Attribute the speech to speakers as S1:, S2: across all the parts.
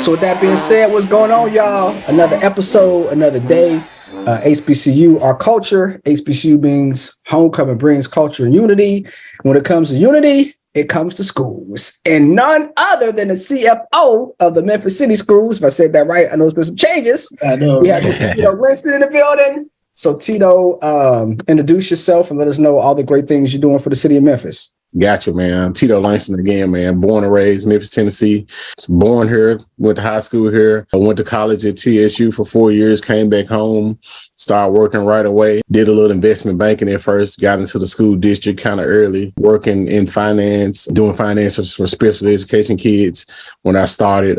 S1: So with that being said, what's going on, y'all? Another episode, another day. HBCU, our culture. HBCU means homecoming brings culture and unity. When it comes to unity, it comes to schools. And none other than the CFO of the Memphis City Schools. If I said that right, I know there's been some changes.
S2: I know.
S1: We have Tito Langston in the building. So Tito, introduce yourself and let us know all the great things you're doing for the city of Memphis.
S3: Gotcha, man. Tito Langston again, man. Born and raised Memphis, Tennessee. Born here, went to high school here. I went to college at TSU for 4 years, came back home, started working right away. Did a little investment banking at first, got into the school district kind of early, working in finance, doing finances for special education kids when I started.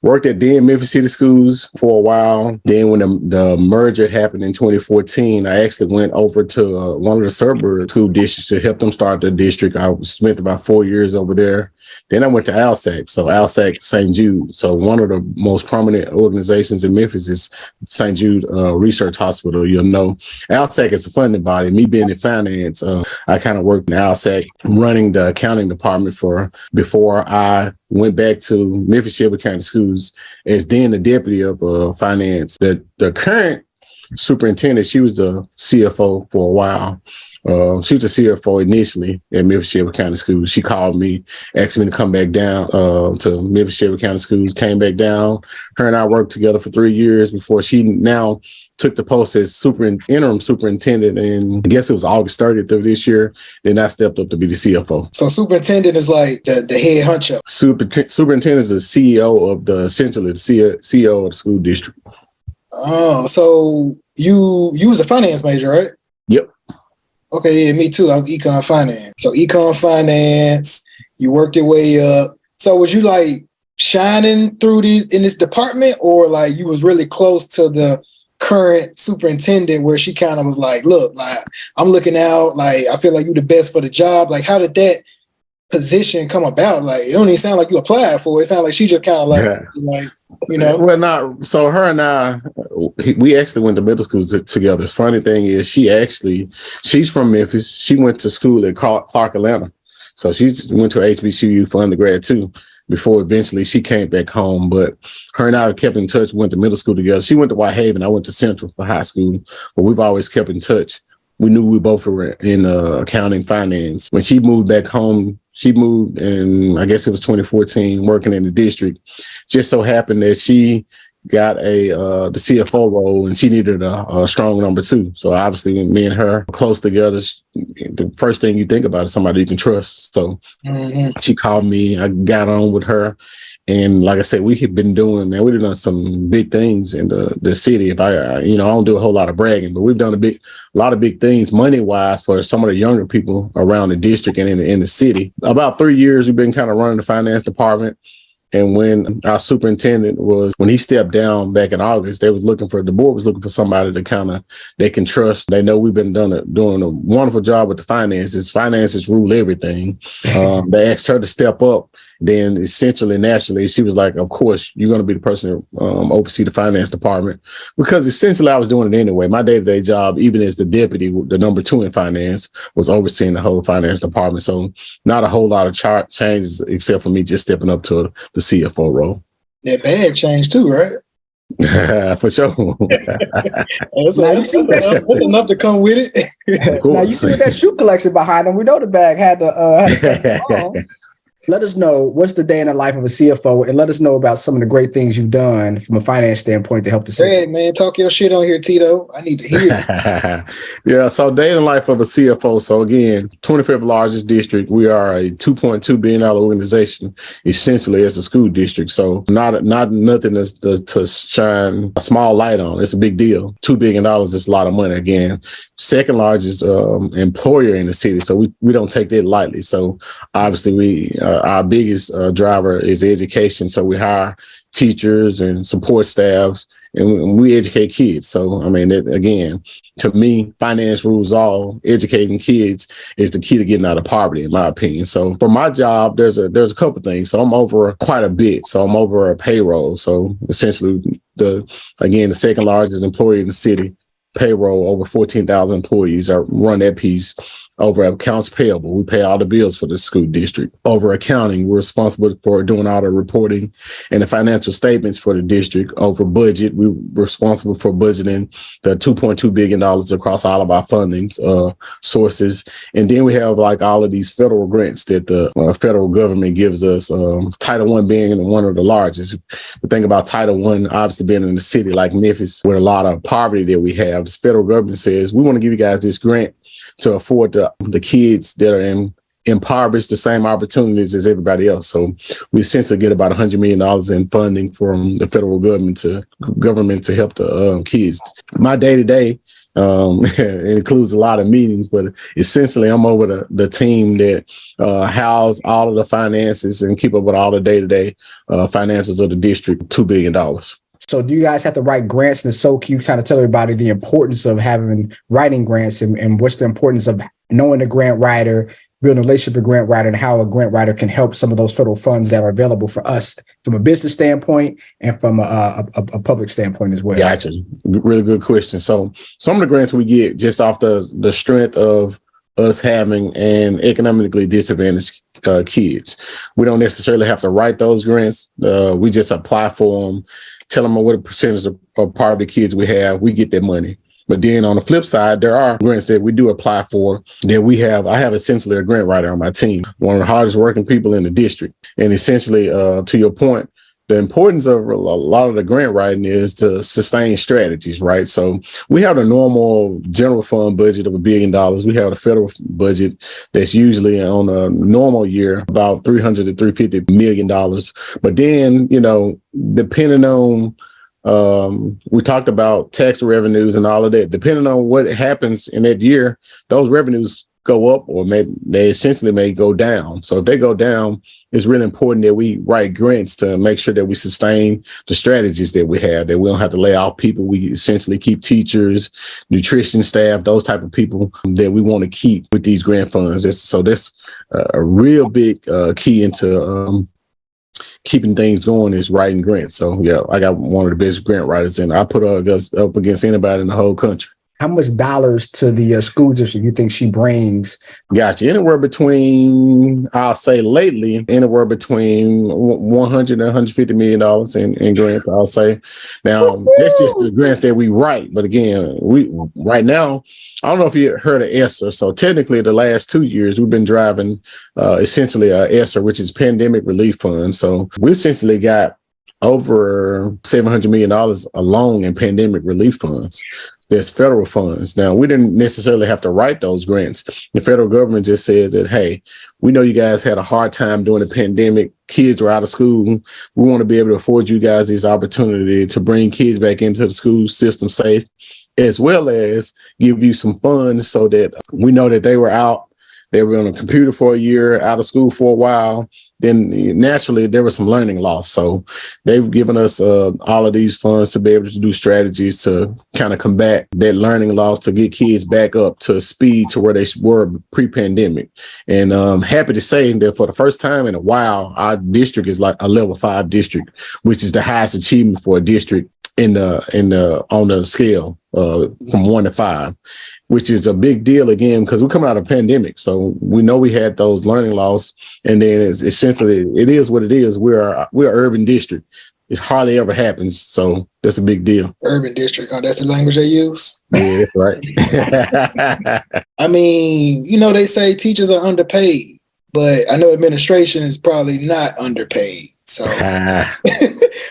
S3: Worked at then Memphis City Schools for a while. Then when the merger happened in 2014, I actually went over to one of the suburb school districts to help them start the district. I spent about 4 years over there. Then I went to ALSAC, so ALSAC St. Jude. So one of the most prominent organizations in Memphis is St. Jude Research Hospital. You'll know ALSAC is a funding body. Me being in finance, I kind of worked in ALSAC running the accounting department before I went back to Memphis-Shelby County Schools as then the deputy of finance. The current superintendent, she was the CFO for a while. She was the CFO initially at Memphis-Shelby County Schools. She called me, asked me to come back down to Memphis-Shelby County Schools, came back down. Her and I worked together for 3 years before she now took the post as interim superintendent. And I guess it was August 30th of this year. Then I stepped up to be the CFO.
S2: So superintendent is like the head honcho.
S3: Superintendent is the CEO of essentially the CEO of the school district.
S2: Oh, so you was a finance major, right?
S3: Yep.
S2: Okay, yeah, me too. I was econ finance. So econ finance, you worked your way up. So was you like shining through in this department, or like you was really close to the current superintendent where she kind of was like, look, like I'm looking out, like I feel like you're the best for the job. Like how did that position come about? Like it don't even sound like you applied for it. It sounded like she just kind of like, you know.
S3: Well, not so. Her and I, we actually went to middle school together. The funny thing is, she's from Memphis. She went to school at Clark, Atlanta, so she went to HBCU for undergrad too. Before eventually she came back home, but her and I kept in touch. Went to middle school together. She went to Whitehaven. I went to Central for high school, but we've always kept in touch. We knew we both were in accounting finance. When she moved back home, she moved in, I guess it was 2014, working in the district. Just so happened that she got the CFO role and she needed a strong number two. So obviously when me and her were close together, the first thing you think about is somebody you can trust. So She called me, I got on with her. And like I said, we've done some big things in the city. If I don't do a whole lot of bragging, but we've done a lot of big things money wise for some of the younger people around the district and in the city. About 3 years, we've been kind of running the finance department. And when our superintendent when he stepped down back in August, the board was looking for somebody they can trust. They know we've been doing a wonderful job with the finances. Finances rule everything. They asked her to step up. Then essentially, naturally, she was like, of course, you're going to be the person to oversee the finance department, because essentially I was doing it anyway. My day-to-day job, even as the deputy, the number two in finance, was overseeing the whole finance department. So not a whole lot of changes except for me just stepping up to the CFO role.
S2: That bag changed too, right?
S3: For sure.
S2: That's enough to come with it.
S1: Now you see that shoe collection behind them. We know the bag had the Let us know what's the day in the life of a CFO, and let us know about some of the great things you've done from a finance standpoint to help the city.
S2: Hey, man, talk your shit on here, Tito. I need to hear it.
S3: Yeah, so day in the life of a CFO. So again, 25th largest district. We are a $2.2 billion organization, essentially as a school district. So not nothing to shine a small light on. It's a big deal. $2 billion is a lot of money. Again, second largest employer in the city. So we don't take that lightly. So obviously our biggest driver is education. So we hire teachers and support staffs, and we educate kids. So, I mean, again, to me, finance rules all. Educating kids is the key to getting out of poverty, in my opinion. So for my job, there's a couple things. So I'm over quite a bit. So I'm over a payroll. So essentially, the second largest employer in the city, payroll, over 14,000 employees. I run that piece. Over accounts payable, we pay all the bills for the school district. Over accounting, we're responsible for doing all the reporting and the financial statements for the district. Over budget, we're responsible for budgeting the $2.2 billion across all of our fundings sources. And then we have like all of these federal grants that the federal government gives us, Title I being one of the largest. The thing about Title I, obviously being in a city like Memphis with a lot of poverty that we have, the federal government says, we want to give you guys this grant to afford the kids that are impoverished the same opportunities as everybody else. So we essentially get about $100 million in funding from the federal government to help the kids. My day-to-day it includes a lot of meetings, but essentially I'm over the team that house all of the finances and keep up with all the day-to-day finances of the district, $2 billion.
S1: So do you guys have to write grants? And so can you kind of tell everybody the importance of writing grants and what's the importance of knowing a grant writer, building a relationship with a grant writer, and how a grant writer can help some of those federal funds that are available for us from a business standpoint and from a public standpoint as well?
S3: Gotcha. Really good question. So some of the grants we get just off the strength of us having an economically disadvantaged kids. We don't necessarily have to write those grants. We just apply for them, tell them what a percentage of poverty kids we have. We get that money. But then on the flip side, there are grants that we do apply for that I have essentially a grant writer on my team, one of the hardest working people in the district. And essentially, to your point, the importance of a lot of the grant writing is to sustain strategies, right? So we have the normal general fund budget of $1 billion. We have the federal budget that's usually on a normal year about $300 to $350 million. But then, depending on we talked about tax revenues and all of that. Depending on what happens in that year, those revenues go up or they essentially may go down. So if they go down, it's really important that we write grants to make sure that we sustain the strategies that we have, that we don't have to lay off people. We essentially keep teachers, nutrition staff, those type of people that we want to keep with these grant funds. So that's a real big key into keeping things going is writing grants. So yeah, I got one of the best grant writers, and I put her up against anybody in the whole country.
S1: How much dollars to the school district you think she brings?
S3: Gotcha. Anywhere between, I'll say lately, anywhere between $100 and $150 million in grants, I'll say. Now, that's just the grants that we write. But again, right now, I don't know if you heard of ESSER. So technically, the last 2 years, we've been driving essentially ESSER, which is Pandemic Relief Fund. So we essentially got over $700 million alone in pandemic relief funds. There's federal funds. Now, we didn't necessarily have to write those grants. The federal government just said that, hey, we know you guys had a hard time during the pandemic. Kids were out of school. We want to be able to afford you guys this opportunity to bring kids back into the school system safe, as well as give you some funds so that we know that they were out. They were on a computer for a year, out of school for a while. Then naturally there was some learning loss. So they've given us all of these funds to be able to do strategies to kind of combat that learning loss, to get kids back up to speed to where they were pre-pandemic. And I'm happy to say that for the first time in a while, our district is like a level 5 district, which is the highest achievement for a district on the scale from 1 to 5. Which is a big deal again, because we're coming out of a pandemic. So we know we had those learning loss, and then it's essentially, it is what it is. We're an urban district. It hardly ever happens. So that's a big deal.
S2: Urban district. Oh, that's the language they use?
S3: Yeah, right.
S2: I mean, they say teachers are underpaid, but I know administration is probably not underpaid. So,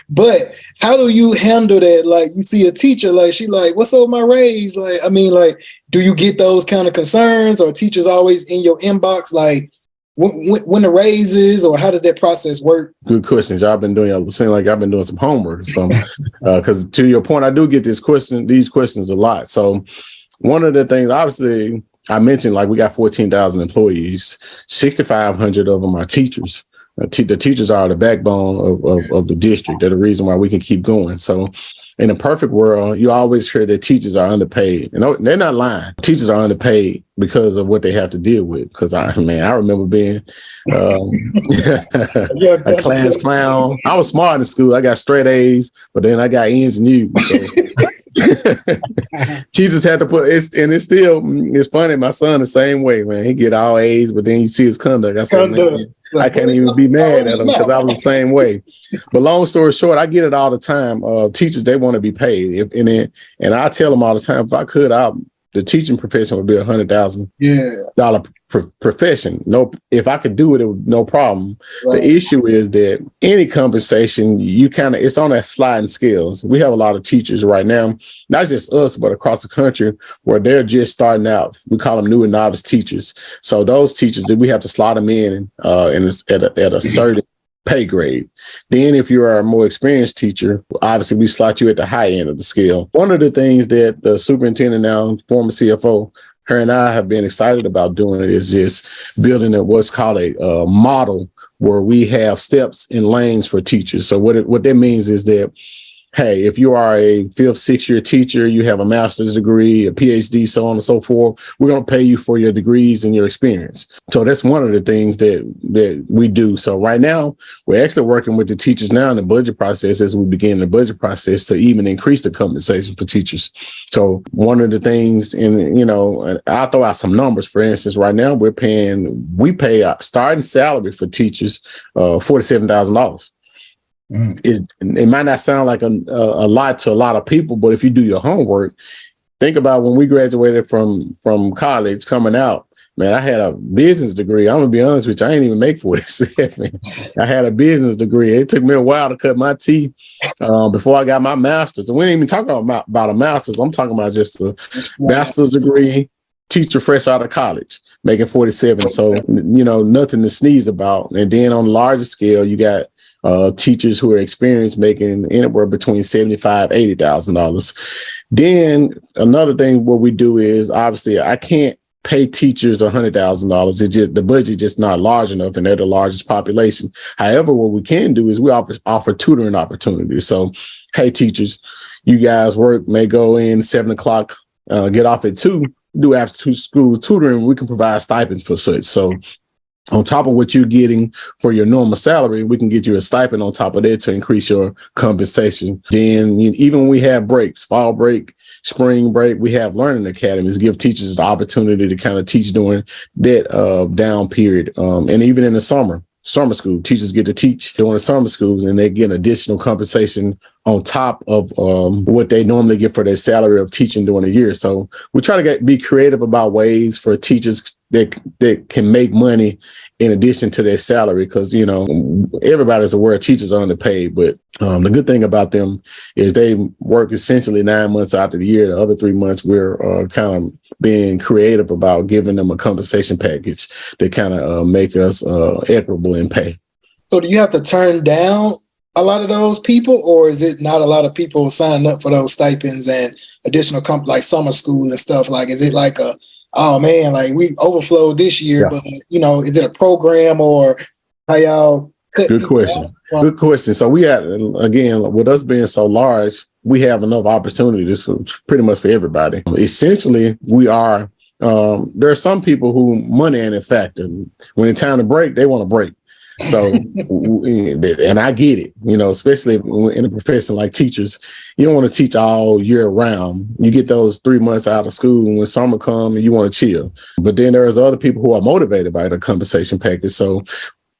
S2: but how do you handle that? Like, you see a teacher, like, she like, what's up with my raise? Like, I mean, like, do you get those kind of concerns, or teachers always in your inbox? Like, when the raises, or how does that process work? Good
S3: questions. I've been doing, it seems like I've been doing some homework or something. Because to your point, I do get these questions a lot. So one of the things, obviously, I mentioned, like, we got 14,000 employees, 6,500 of them are teachers. The teachers are the backbone of the district. They're the reason why we can keep going. So in a perfect world, you always hear that teachers are underpaid. And they're not lying. Teachers are underpaid because of what they have to deal with. Because I remember being a class clown. I was smart in school. I got straight A's, but then I got N's and U's. So Teachers had to put it's, and it's funny. My son the same way, man. He get all A's, but then you see his conduct. I said, man, I can't even be mad at him because I was the same way. But long story short, I get it all the time. Teachers, they want to be paid, and I tell them all the time, if I could, the teaching profession would be $100,000 profession. No, if I could do it, no problem. Right. The issue is that any compensation, it's on that sliding scales. We have a lot of teachers right now, not just us, but across the country, where they're just starting out. We call them new and novice teachers. So those teachers, we have to slot them in at a certain pay grade. Then if you are a more experienced teacher, obviously we slot you at the high end of the scale. One of the things that the superintendent now, former CFO, her and I have been excited about doing it is just building what's called a model where we have steps and lanes for teachers. So what that means is that, hey, if you are a 5th, 6th year teacher, you have a master's degree, a PhD, so on and so forth, we're going to pay you for your degrees and your experience. So that's one of the things that we do. So right now, we're actually working with the teachers now in the budget process as we begin the budget process to even increase the compensation for teachers. So one of the things, and I'll throw out some numbers. For instance, right now we pay a starting salary for teachers $47,000. It might not sound like a lot to a lot of people, but if you do your homework, think about when we graduated from college coming out, man, I had a business degree. I'm gonna be honest with you, I ain't even make 47. I had a business degree. It took me a while to cut my teeth before I got my master's. And we ain't even talking about a master's. I'm talking about just a bachelor's degree, teacher fresh out of college, making 47. So, nothing to sneeze about. And then on a larger scale, you got teachers who are experienced making anywhere between $75,000, $80,000. Then another thing what we do is, obviously I can't pay teachers $100,000. It's just the budget just not large enough, and they're the largest population. However, what we can do is we offer tutoring opportunities. So, hey, teachers, you guys may go in 7 o'clock, get off at 2, do after school tutoring. We can provide stipends for such. So on top of what you're getting for your normal salary, we can get you a stipend on top of that to increase your compensation. Then even when we have breaks, fall break, spring break, we have learning academies, give teachers the opportunity to kind of teach during that down period. And even in the summer school, teachers get to teach during the summer schools, and they get additional compensation on top of what they normally get for their salary of teaching during the year. So we try to be creative about ways for teachers that can make money in addition to their salary, because everybody's aware teachers are underpaid, but the good thing about them is they work essentially 9 months out of the year. The other 3 months we're kind of being creative about giving them a compensation package that kind of make us equitable in pay.
S2: So do you have to turn down a lot of those people, or is it not a lot of people signing up for those stipends and additional like summer school and stuff? Like, is it like oh man, like we overflowed this year, but is it a program, or how y'all?
S3: Good question. Good question. So we had, again, with us being so large, we have enough opportunities for pretty much for everybody. Essentially, we are. There are some people who money ain't a factor. When it's time to break, they want to break. So, and I get it, especially in a profession like teachers, you don't want to teach all year round. You get those 3 months out of school, and when summer comes, and you want to chill. But then there's other people who are motivated by the compensation package. So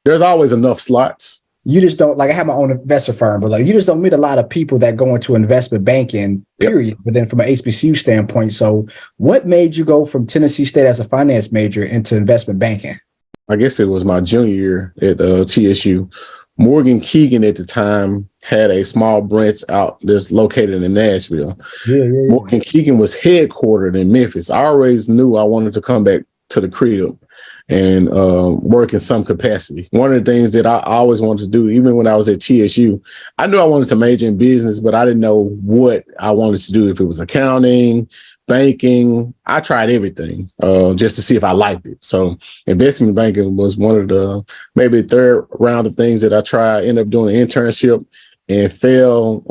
S3: there's always enough slots.
S1: You just don't, like, I have my own investor firm, but you just don't meet a lot of people that go into investment banking, period. Yep. But then from an HBCU standpoint, so what made you go from Tennessee State as a finance major into investment banking?
S3: I guess it was my junior year at TSU. Morgan Keegan at the time had a small branch out that's located in Nashville. Yeah. Morgan Keegan was headquartered in Memphis. I always knew I wanted to come back to the crib and work in some capacity. One of the things that I always wanted to do, even when I was at TSU, I knew I wanted to major in business, but I didn't know what I wanted to do, if it was accounting, banking. I tried everything just to see if I liked it. So investment banking was one of the maybe third round of things that I tried. Ended up doing an internship and fell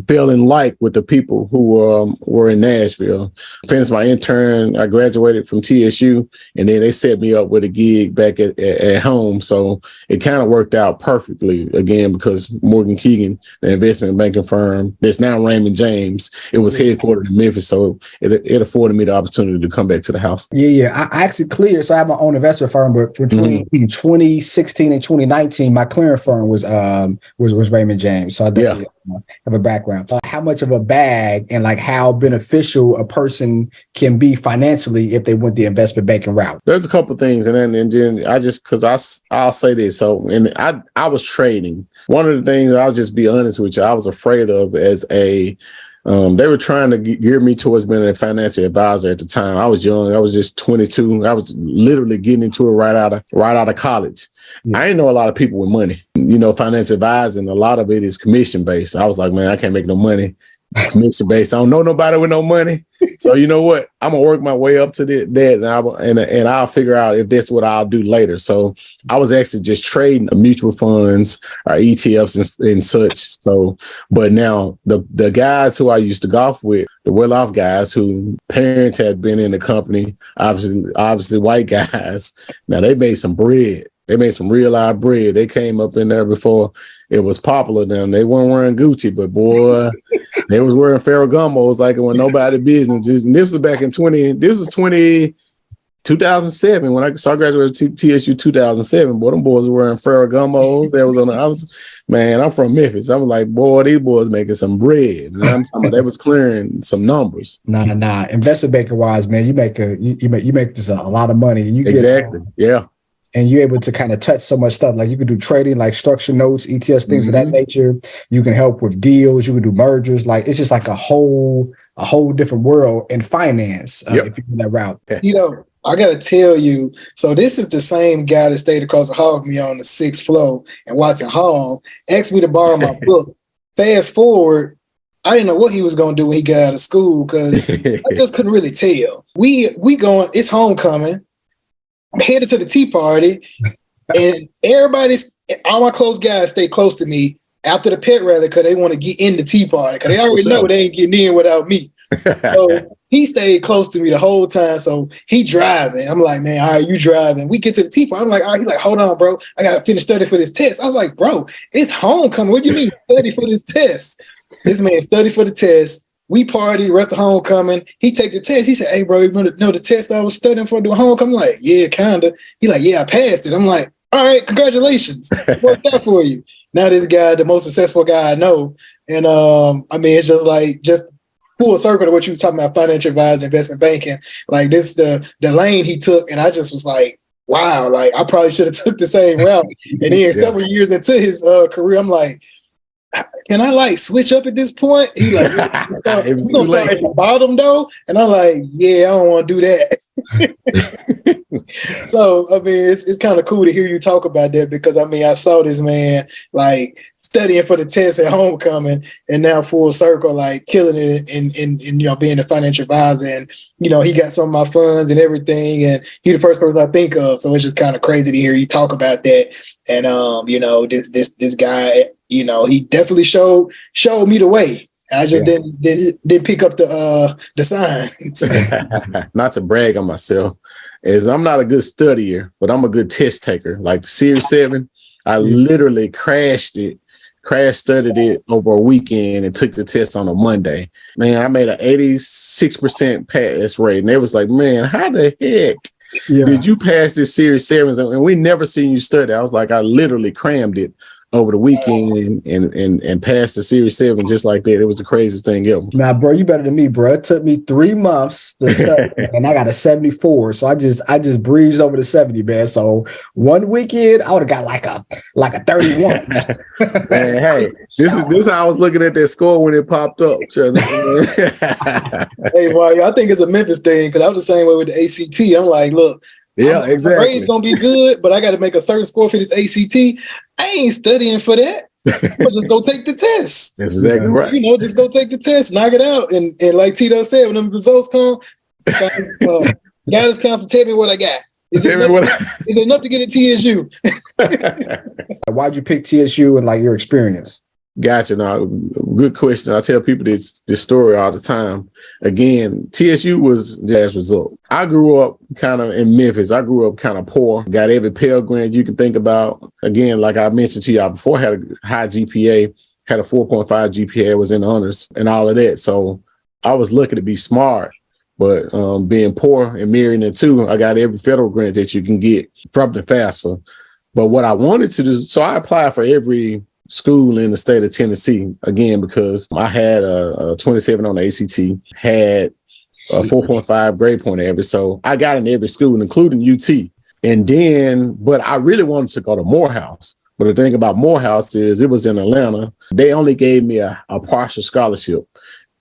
S3: in like with the people who were in Nashville. Finished my intern. I graduated from TSU, and then they set me up with a gig back at home. So it kind of worked out perfectly again, because Morgan Keegan, the investment banking firm that's now Raymond James, it was headquartered in Memphis. So it afforded me the opportunity to come back to the house.
S1: Yeah. I actually cleared. So I have my own investment firm, but between 2016 and 2019, my clearing firm was Raymond James. So I definitely have a background. How much of a bag and like how beneficial a person can be financially if they went the investment banking route?
S3: There's a couple of things, and then I just, because I'll say this. So, and I was trading. One of the things, I'll just be honest with you, I was afraid of as a they were trying to gear me towards being a financial advisor at the time. I was young. I was just 22. I was literally getting into it right out of college. I didn't know a lot of people with money. Financial advising, a lot of it is commission based. I was like, man, I can't make no money. Commission based. I don't know nobody with no money. So you know what? I'm gonna work my way up to that, and I'll figure out if that's what I'll do later. So I was actually just trading mutual funds or ETFs and such. So, but now the guys who I used to golf with, the well-off guys who parents had been in the company, obviously white guys. Now they made some bread. They made some real live bread. They came up in there before it was popular. Then they weren't wearing Gucci, but boy, they was wearing Ferragamos like it was nobody business. This was back in 2007 when I graduated TSU 2007. Boy, them boys were wearing Ferragamos. I'm from Memphis. I was like, boy, these boys making some bread. And I'm talking about they was clearing some numbers.
S1: Nah. Investment banking wise, man, you make this a lot of money. And you
S3: exactly. Yeah.
S1: And you're able to kind of touch so much stuff. Like you can do trading, like structured notes, ETFs, things of that nature. You can help with deals. You can do mergers. Like it's just like a whole different world in finance if you do that route.
S2: I got to tell you, so this is the same guy that stayed across the hall from me on the 6th floor in Watson Hall, asked me to borrow my book. Fast forward, I didn't know what he was going to do when he got out of school because I just couldn't really tell. We going, it's homecoming. I'm headed to the tea party, and all my close guys stay close to me after the pet rally because they want to get in the tea party because they already know they ain't getting in without me. So he stayed close to me the whole time. So he driving. I'm like, man, all right, you driving. We get to the tea party. I'm like, all right. He's like, hold on, bro. I got to finish studying for this test. I was like, bro, it's homecoming. What do you mean study for this test? This man studied for the test. We party, rest of homecoming. He take the test. He said, hey, bro, you know the test I was studying for doing homecoming? I'm like, yeah, kind of. He like, yeah, I passed it. I'm like, all right, congratulations. Worked out for you. Now this guy, the most successful guy I know. And it's just full circle to what you was talking about, financial advising, investment banking. Like this, the lane he took. And I just was like, wow, like I probably should have took the same route. And then several years into his career, I'm like, can I like switch up at this point? He like, we're gonna start at the bottom though. And I'm like, yeah, I don't want to do that. So, it's kind of cool to hear you talk about that because I saw this man like studying for the test at homecoming and now full circle, like killing it in being a financial advisor. And, he got some of my funds and everything. And he the first person I think of. So it's just kind of crazy to hear you talk about that. And, this guy, he definitely showed me the way. I just didn't pick up the signs.
S3: Not to brag on myself, is I'm not a good studier, but I'm a good test taker. Like the Series 7, I literally crash studied it over a weekend and took the test on a Monday. Man, I made an 86% pass rate. And they was like, man, how the heck did you pass this Series 7? And we never seen you study. I was like, I literally crammed it over the weekend and passed the Series 7 just like that. It was the craziest thing ever.
S1: Nah, bro, you better than me, bro. It took me 3 months to study, and I got a 74. So I just breezed over the 70, man. So one weekend, I would have got like a 31.
S3: Man, hey, this is how I was looking at that score when it popped up.
S2: Hey, Mario, I think it's a Memphis thing because I was the same way with the ACT. I'm like, look.
S3: Yeah, exactly.
S2: My grades gonna be good, but I got to make a certain score for this ACT. I ain't studying for that. I'll just go take the test.
S3: That's exactly right.
S2: Just go take the test, knock it out, and like Tito said, when the results come, guidance counsel, tell me what I got. Is it enough to get a TSU?
S1: Why'd you pick TSU and like your experience?
S3: Gotcha. Now, good question. I tell people this story all the time. Again, TSU was jazz result. I grew up kind of in Memphis. I grew up kind of poor. Got every Pell Grant you can think about. Again, like I mentioned to y'all before, had a high GPA, had a 4.5 GPA, was in honors and all of that. So I was lucky to be smart. But being poor and marrying it too, I got every federal grant that you can get, probably FAFSA. But what I wanted to do, so I applied for every school in the state of Tennessee, again, because I had a 27 on the ACT, had a 4.5 grade point average. So I got in every school, including UT. And then, but I really wanted to go to Morehouse. But the thing about Morehouse is it was in Atlanta. They only gave me a partial scholarship.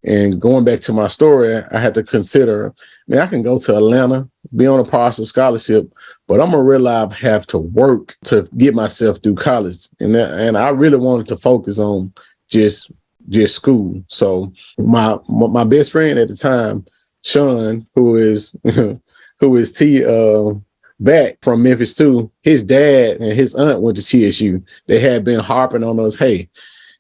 S3: And going back to my story, I had to consider, I can go to Atlanta, be on a partial scholarship, but I'm going to realize I have to work to get myself through college. And I really wanted to focus on just school. So my best friend at the time, Sean, who is back from Memphis too, his dad and his aunt went to TSU. They had been harping on us, hey,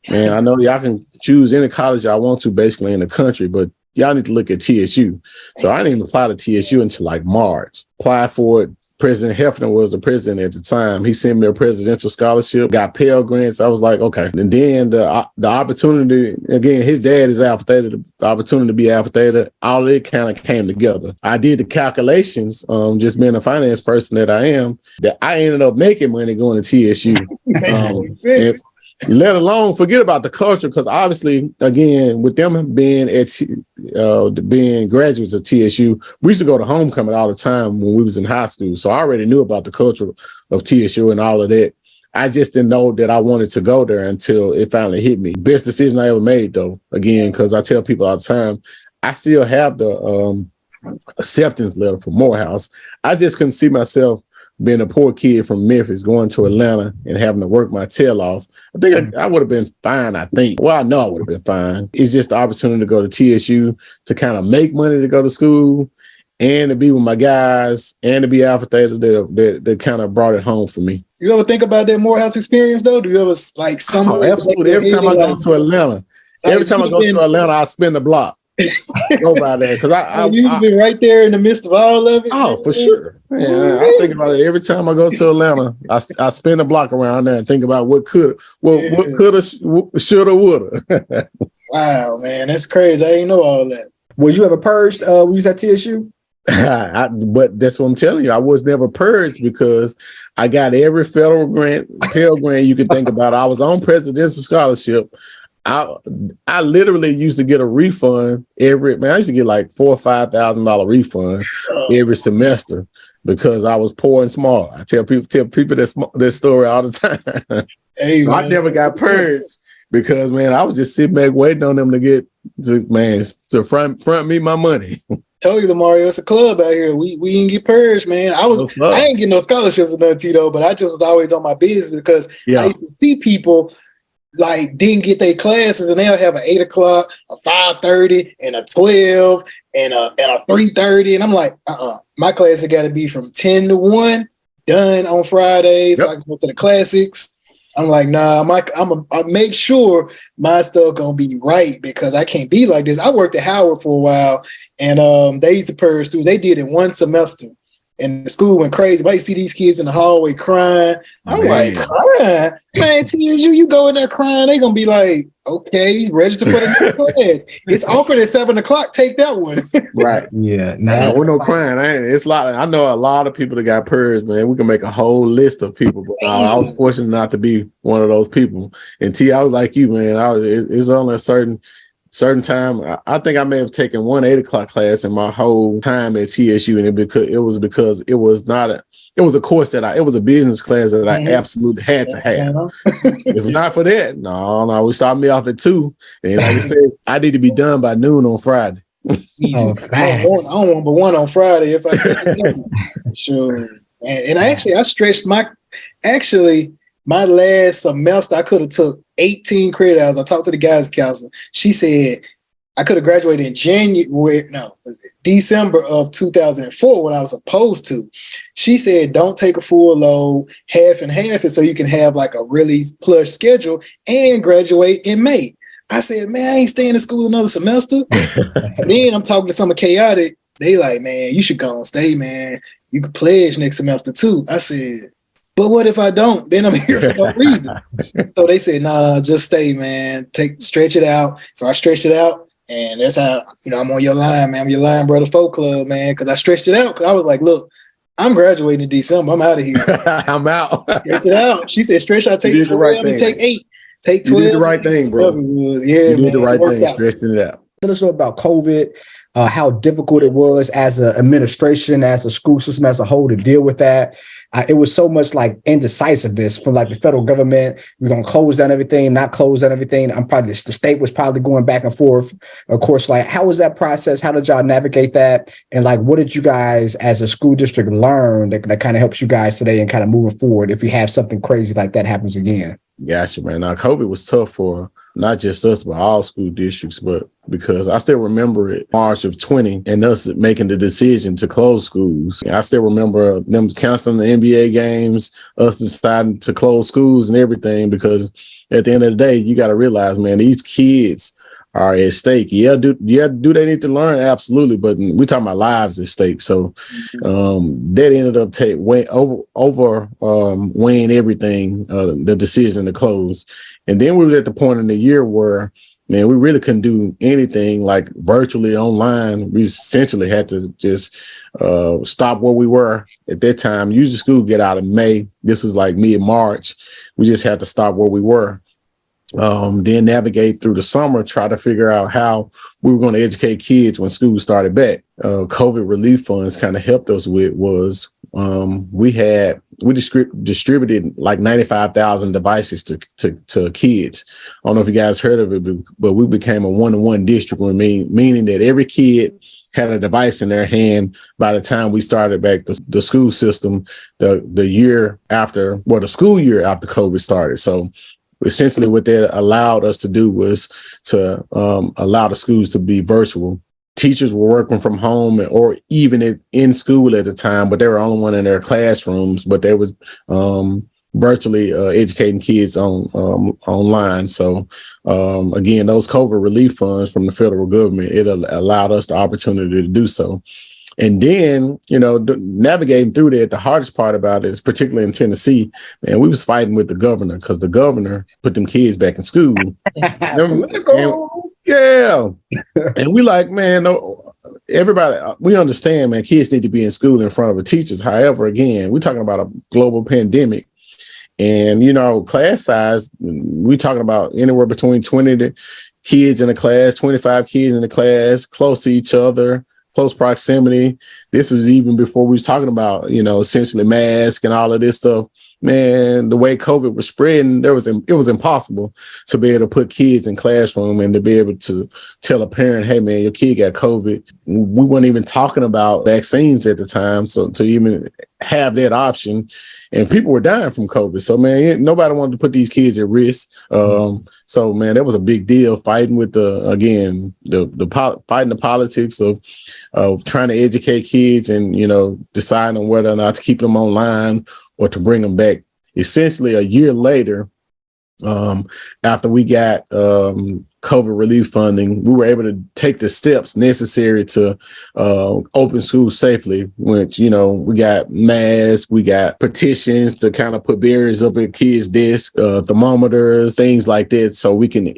S3: man, I know y'all can choose any college I want to basically in the country, but y'all need to look at TSU. So I didn't even apply to TSU until like March. Applied for it. President Hefner was the president at the time. He sent me a presidential scholarship, got Pell Grants. I was like, okay. And then the opportunity, again, his dad is Alpha Theta, the opportunity to be Alpha Theta, all of it kind of came together. I did the calculations, just being a finance person that I am, that I ended up making money going to TSU. Let alone forget about the culture, because obviously, again, with them being being graduates of TSU, we used to go to homecoming all the time when we was in high school. So I already knew about the culture of TSU and all of that. I just didn't know that I wanted to go there until it finally hit me. Best decision I ever made, though, again, because I tell people all the time, I still have the acceptance letter for Morehouse. I just couldn't see myself being a poor kid from Memphis, going to Atlanta and having to work my tail off. I think I would have been fine, I think. Well, I know I would have been fine. It's just the opportunity to go to TSU, to kind of make money to go to school and to be with my guys and to be Alpha Theta that kind of brought it home for me.
S2: You ever think about that Morehouse experience, though? Do you ever like some?
S3: Oh, absolutely. Every time I go to Atlanta, I spin the block. Go by there, because you've been
S2: right there in the midst of all of it.
S3: Oh, for sure. Man, I think about it every time I go to Atlanta. I spin the block around there and think about what coulda, shoulda, woulda.
S2: Wow, man, that's crazy. I ain't know all that.
S1: Was you ever purged when you was at TSU?
S3: But that's what I'm telling you. I was never purged because I got every federal grant, Pell Grant you could think about. I was on presidential scholarship. I literally used to get a refund I used to get like $4,000 or $5,000 refund every semester because I was poor and small. I tell people this story all the time. Hey, so I never got purged because, man, I was just sitting back waiting on them to front me my money.
S2: Told you, Mario, it's a club out here. We didn't get purged, man. I ain't getting no scholarships or nothing, Tito, but I just was always on my business because I used to see people like didn't get their classes and they'll have an 8 o'clock, a 5:30, and a 12, and a 3:30. And I'm like, my class has got to be from 10 to 1, done on Fridays. So I can go to the classics. I'm like, nah, I make sure my stuff gonna be right because I can't be like this. I worked at Howard for a while, and they used to purge through. They did it one semester, and the school went crazy. But I see these kids in the hallway crying. I'm like, crying? Man, you go in there crying, they gonna be like, okay, register for the next class. It's offered at 7 o'clock. Take that one.
S3: Right.
S1: Yeah.
S3: We're no crying. It's a lot. I know a lot of people that got purged, man. We can make a whole list of people, but I was fortunate not to be one of those people. And I was like you, man. It's only a certain time. I think I may have taken one 8 o'clock class in my whole time at TSU, and it was because it was a course it was a business class that I absolutely had to have. If not for that, no, we started me off at 2. And like I said, I need to be done by noon on Friday.
S2: I don't want but one on Friday if I can. Sure. And I stretched my last semester, I could have took 18 credit hours. I talked to the guys' counselor. She said, I could have graduated in December of 2004 when I was supposed to. She said, don't take a full load, half and half it so you can have like a really plush schedule and graduate in May. I said, man, I ain't staying in school another semester. Then I'm talking to some of Chaotic. They like, man, you should go and stay, man. You could pledge next semester too. I said, but what if I don't? Then I'm here for no reason. So they said, nah, just stay, man. Stretch it out. So I stretched it out. And that's how, I'm on your line, man. I'm your line brother folk club, man. Because I stretched it out. Because I was like, look, I'm graduating in December. I'm out of here.
S3: I'm out.
S2: Stretch it out. She said, stretch out. Take 12 and take 8. Take 12.
S3: You did the right thing, bro.
S2: Yeah,
S3: you did the right thing, stretching it out.
S1: Tell us about COVID, how difficult it was as an administration, as a school system as a whole to deal with that. It was so much like indecisiveness from like the federal government. We're going to close down everything, not close down everything. The state was probably going back and forth. Of course, like, how was that process? How did y'all navigate that? And like, what did you guys as a school district learn that kind of helps you guys today and kind of moving forward if you have something crazy like that happens again?
S3: Gotcha, man. Now, COVID was tough for not just us, but all school districts, but because I still remember it, March of 20, and us making the decision to close schools. I still remember them canceling the NBA games, us deciding to close schools and everything, because at the end of the day, you got to realize, man, these kids are at stake. Do they need to learn? Absolutely. But we're talking about lives at stake. So that ended up weighing everything, the decision to close. And then we were at the point in the year where, man, we really couldn't do anything like virtually online. We essentially had to just stop where we were at that time. Usually school get out in May. This was like mid-March. We just had to stop where we were. Then navigate through the summer, try to figure out how we were going to educate kids when school started back. COVID relief funds kind of helped us with was we distributed like 95,000 devices to kids. I don't know if you guys heard of it, but we became a 1-to-1 district, meaning that every kid had a device in their hand by the time we started back the school system, the school year after COVID started. So essentially what that allowed us to do was to allow the schools to be virtual. Teachers were working from home or even in school at the time, but they were only one in their classrooms, but they were virtually educating kids online. So again, those COVID relief funds from the federal government, it allowed us the opportunity to do so. And then, navigating through that, the hardest part about it is particularly in Tennessee, man, we was fighting with the governor because the governor put them kids back in school. And we like, man, no, everybody, we understand, man, kids need to be in school in front of the teachers. However, again, we're talking about a global pandemic. And, class size, we're talking about anywhere between 20 kids in a class, 25 kids in a class, close to each other. Close proximity. This was even before we was talking about, essentially masks and all of this stuff. Man, the way COVID was spreading, it was impossible to be able to put kids in classroom and to be able to tell a parent, hey, man, your kid got COVID. We weren't even talking about vaccines at the time. So to even have that option, and people were dying from COVID. So, man, nobody wanted to put these kids at risk. So, man, that was a big deal, fighting with fighting the politics of trying to educate kids and, deciding on whether or not to keep them online or to bring them back. Essentially, a year later, after we got COVID relief funding, we were able to take the steps necessary to open schools safely, which, we got masks, we got petitions to kind of put barriers up at kids' desks, thermometers, things like that, so we can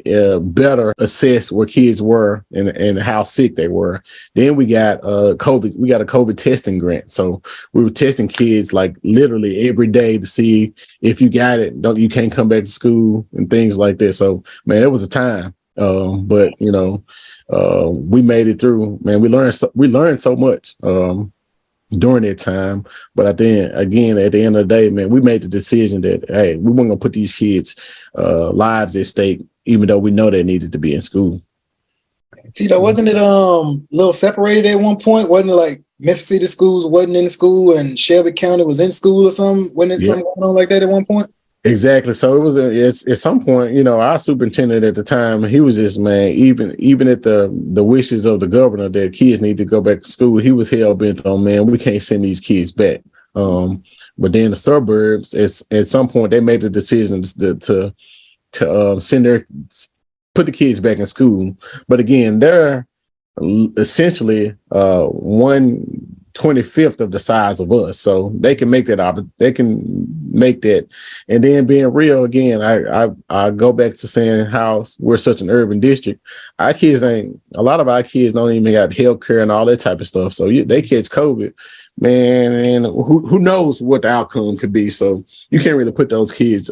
S3: better assess where kids were and how sick they were. Then we got COVID. We got a COVID testing grant. So we were testing kids like literally every day to see if you got it, you can't come back to school and things like that. So, man, it was a time. But we made it through, man. We learned so much during that time. But at the end of the day, man, we made the decision that, hey, we weren't gonna put these kids' lives at stake, even though we know they needed to be in school.
S2: Tito, wasn't it a little separated at one point? Wasn't it like Memphis City schools wasn't in school and Shelby County was in school or something? Wasn't it something going on like that at one point?
S3: Exactly. So it was it's at some point, our superintendent at the time, he was just, man, even at the wishes of the governor that kids need to go back to school, he was hell bent on, man, we can't send these kids back. But then the suburbs, at some point they made the decision to put the kids back in school. But again, they're essentially 1/25 of the size of us, so they can make that and then being real again, I go back to saying how we're such an urban district. A lot of our kids don't even got health care and all that type of stuff, so they catch COVID, man, and who knows what the outcome could be. So you can't really put those kids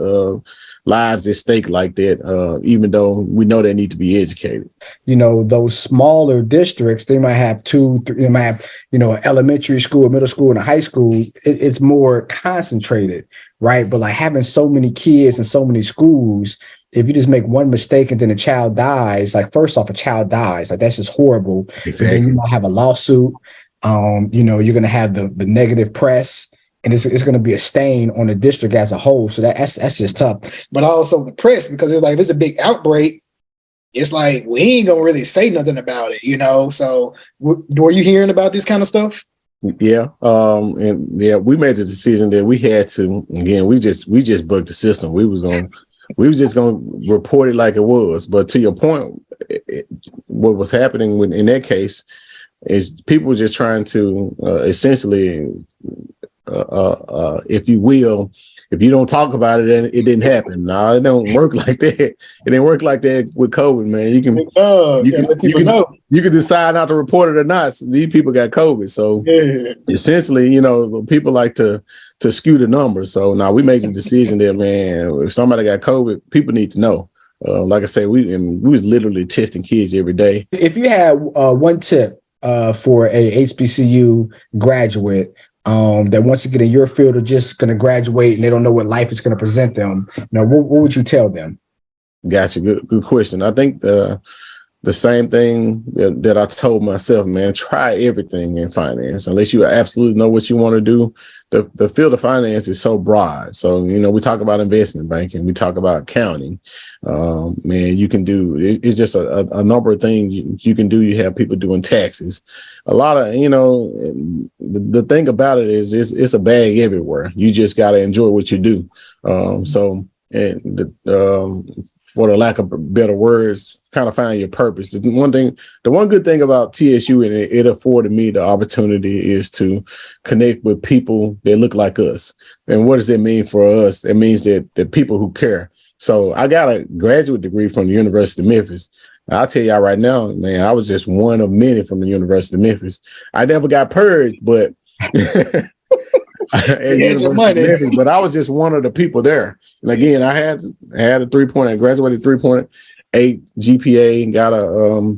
S3: lives at stake like that, even though we know they need to be educated.
S1: Those smaller districts, they might have they might have, elementary school, middle school, and a high school. It's more concentrated, right? But like having so many kids and so many schools, if you just make one mistake and then a child dies, like first off, a child dies, like that's just horrible.
S3: Exactly.
S1: And then you might have a lawsuit. You're going to have the negative press. And it's going to be a stain on the district as a whole. So that's just tough.
S2: But also the press, because it's like, if it's a big outbreak, it's like, we ain't going to really say nothing about it, So were you hearing about this kind of stuff?
S3: Yeah. We made the decision that we had to, again, we just bugged the system. We was just going to report it like it was. But to your point, what was happening in that case is people were just trying to essentially, if you will, if you don't talk about it, then it didn't happen. No, it don't work like that. It didn't work like that with COVID, man. You can decide not to report it or not. So these people got COVID. So essentially, people like to skew the numbers. So now we make the decision that, man, if somebody got COVID, people need to know. Like I say, we was literally testing kids every day.
S1: If you had one tip for a HBCU graduate that wants to get in your field or just going to graduate and they don't know what life is going to present them, what would you tell them?
S3: Gotcha. Good question. I think the same thing that I told myself, man, try everything in finance. Unless you absolutely know what you want to do, the field of finance is so broad. So, we talk about investment banking, we talk about accounting. Man, you can do, it's just a number of things you can do. You have people doing taxes. A lot of, the thing about it is it's a bag everywhere. You just got to enjoy what you do. For the lack of better words, kind of find your purpose. The one good thing about TSU, and it afforded me the opportunity, is to connect with people that look like us. And what does that mean for us? It means that the people who care. So I got a graduate degree from the University of Memphis. I'll tell y'all right now, man, I was just one of many from the University of Memphis. I never got purged, but at University of Memphis, but I was just one of the people there. And again, I had a I graduated 3.8 GPA and got a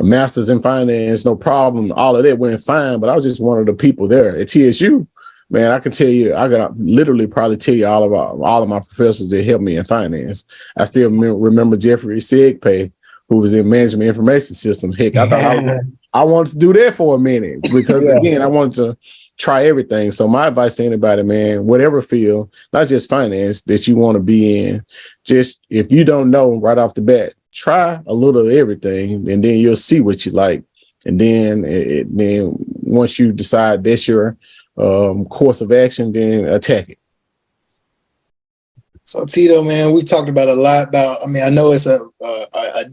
S3: master's in finance, no problem. All of that went fine, but I was just one of the people there at TSU. Man, I can tell you, I got literally probably tell you all of my professors that helped me in finance. I still remember Jeffrey Segpay, who was in management information system. Heck, I thought I wanted to do that for a minute because again, I wanted to try everything. So my advice to anybody, man, whatever field, not just finance, that you want to be in, just if you don't know right off the bat, try a little of everything, and then you'll see what you like. And then once you decide that's your course of action, then attack it.
S2: So Tito, man, we talked about a lot about, I know it's a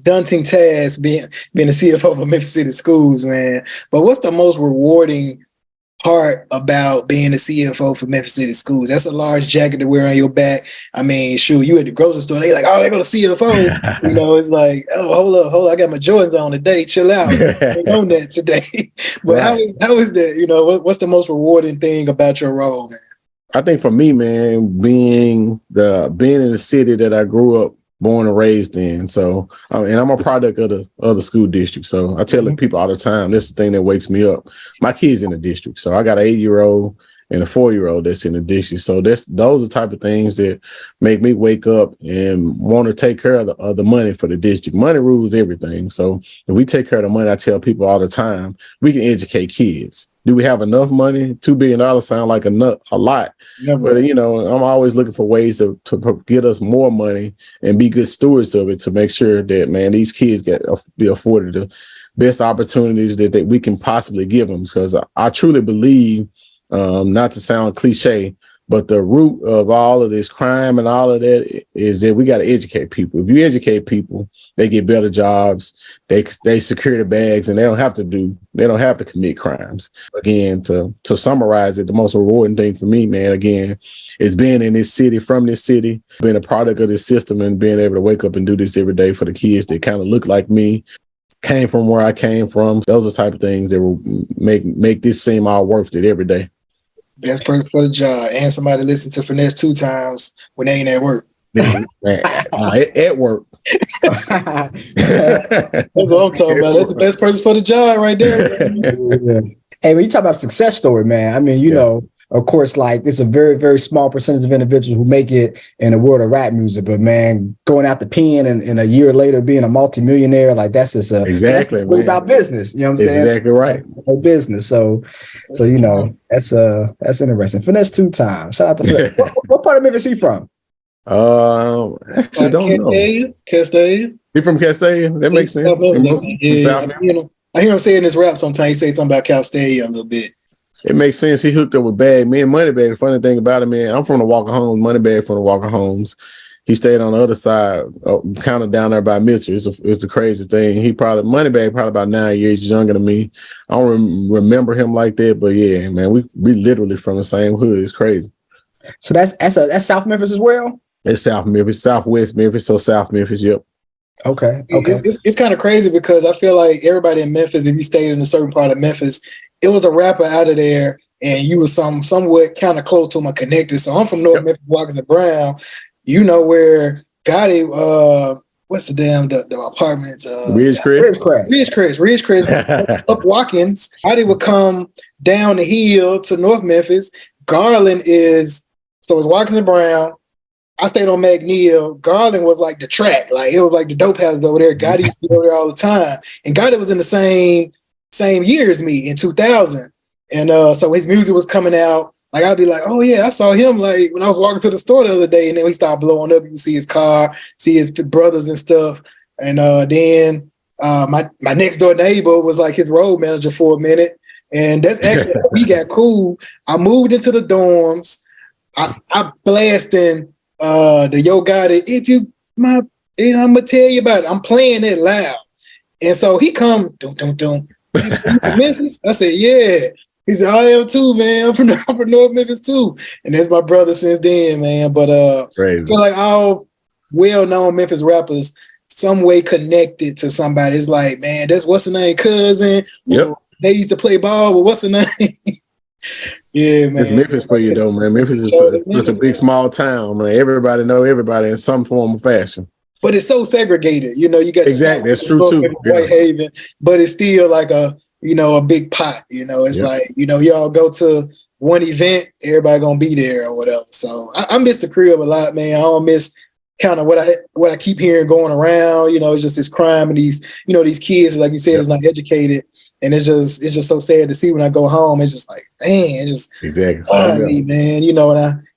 S2: daunting task being a CFO for Memphis City Schools, man, but what's the most rewarding part about being a CFO for Memphis City Schools? That's a large jacket to wear on your back. Shoot, you at the grocery store, they like, oh, they go to CFO. It's like, oh, hold up, I got my Jordans on today. Chill out. Ain't on that today. But right. How is that? What's the most rewarding thing about your role, man?
S3: I think for me, man, being in the city that I grew up, born and raised in. So, and I'm a product of the school district. So I tell the people all the time, this is the thing that wakes me up. My kid's in the district. So I got an 8-year-old and a 4-year-old that's in addiction. So those are the type of things that make me wake up and want to take care of the money for the district. Money rules everything. So if we take care of the money, I tell people all the time, we can educate kids. Do we have enough money? $2 billion sound like a lot. Never. But, I'm always looking for ways to get us more money and be good stewards of it to make sure that, man, these kids be afforded the best opportunities that we can possibly give them. Because I truly believe, not to sound cliche, but the root of all of this crime and all of that is that we got to educate people. If you educate people, they get better jobs, they secure the bags, and they don't have to commit crimes. Again, to summarize it, the most rewarding thing for me, man, again, is being in this city, from this city, being a product of this system, and being able to wake up and do this every day for the kids that kind of look like me, came from where I came from. Those are the type of things that will make this seem all worth it every day.
S2: Best person for the job, and somebody listen to Finesse 2 times when they ain't at work.
S3: At work.
S2: That's what I'm talking about. That's the best person for the job right there.
S1: Yeah. Hey, when you talk about success story, man, I mean, you know, of course, like it's a very, very small percentage of individuals who make it in the world of rap music. But man, going out the pen and a year later being a multimillionaire, like that's just
S3: exactly
S1: that's about business. You know what I'm saying?
S3: Exactly right.
S1: Business. So that's interesting. Finesse 2 times. Shout out to Finesse. What part of Memphis he from?
S3: Actually, don't know.
S2: Castaic.
S3: He from Castaic? That makes sense.
S2: I hear him saying this rap sometimes. He say something about Cal State a little bit.
S3: It makes sense. He hooked up with Bag. Me and Moneybag, the funny thing about it, man, I'm from the Walker Homes. Moneybag from the Walker Homes. He stayed on the other side, kind of down there by Mitchell. It's the craziest thing. Moneybag probably about 9 years younger than me. I don't remember him like that, but yeah, man, we literally from the same hood. It's crazy.
S1: So that's South Memphis as well?
S3: It's South Memphis, Southwest Memphis, so South Memphis, yep.
S1: Okay.
S2: It's kind of crazy because I feel like everybody in Memphis, if you stayed in a certain part of Memphis, it was a rapper out of there, and you was somewhat kind of close to him or connected. So I'm from North Memphis, Watkins and Brown. You know where Gotti, what's the apartments? Ridgecrest up Watkins. Gotti would come down the hill to North Memphis. Garland it's Watkins and Brown. I stayed on McNeil. Garland was like the track. Like it was like the dope houses over there. Gotti used to be over there all the time. And Gotti was in the same year as me in 2000. And so his music was coming out. Like I'd be like, oh yeah, I saw him like when I was walking to the store the other day, and then we started blowing up. You can see his car, see his brothers and stuff. And then my next door neighbor was like his road manager for a minute. And that's actually how we got cool. I moved into the dorms. I blasting the Yo Gotti, I'm gonna tell you about it. I'm playing it loud. And so he come, dum. Memphis? I said, yeah. He said, I am too, man. I'm from North Memphis too. And that's my brother since then, man. But I feel like all well-known Memphis rappers some way connected to somebody. It's like, man, that's what's the name, cousin.
S3: Yep.
S2: They used to play ball, but what's the name? Yeah, man.
S3: It's Memphis for you though, man. Memphis is a big small town, man. Everybody know everybody in some form of fashion.
S2: But it's so segregated, you got
S3: exactly. That's true too.
S2: Whitehaven, but it's still like a big pot. It's like y'all go to one event, everybody gonna be there or whatever. So I miss the crib a lot, man. I don't miss kind of what I keep hearing going around. It's just this crime and these kids, like you said, is not educated. And it's just so sad to see when I go home. It's just like, man, it's just
S3: exactly
S2: man.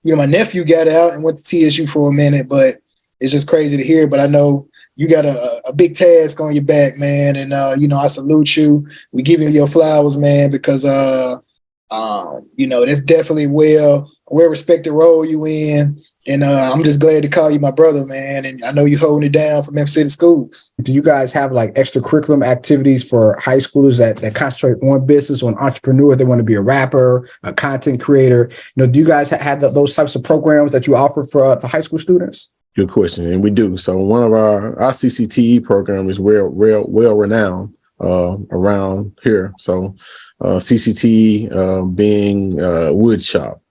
S2: My nephew got out and went to TSU for a minute, but it's just crazy to hear. But I know you got a big task on your back, man. And I salute you. We give you your flowers, man, because that's definitely well respected role you in. And I'm just glad to call you my brother, man. And I know you holding it down for Memphis City Schools.
S1: Do you guys have like extracurriculum activities for high schoolers that concentrate on business, on entrepreneur? They want to be a rapper, a content creator. Do you guys have those types of programs that you offer for high school students?
S3: Good question, and we do. So one of our CCTE program is well renowned around here. So CCTE being wood shop.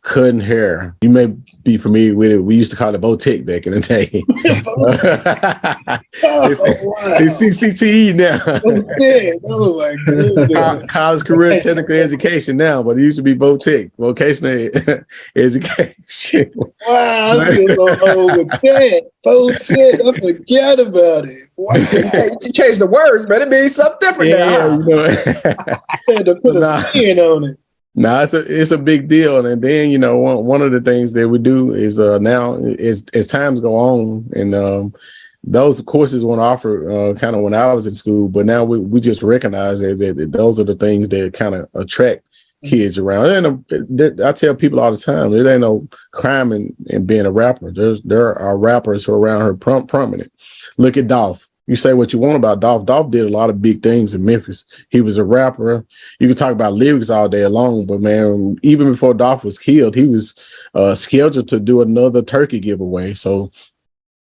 S3: cutting hair. You may be familiar with it. We used to call it Botech back in the day. It's CCTE now.
S2: Oh my goodness.
S3: College Career Technical Education now, but it used to be Botech, Vocational Education.
S2: Wow, I'm just so old with that. Botech, I forgot about it. Wow.
S1: You changed the words, man. It means something different now.
S3: You know.
S2: I had to put a spin on it.
S3: No, it's a big deal, and then one of the things that we do is now as times go on, and those courses weren't offered kind of when I was in school, but now we just recognize that those are the things that kind of attract kids around. And I tell people all the time, there ain't no crime in being a rapper. There are rappers who are around here prominent. Look at Dolph. You say what you want about Dolph. Dolph did a lot of big things in Memphis. He was a rapper. You can talk about lyrics all day long, but man, even before Dolph was killed, he was scheduled to do another turkey giveaway. So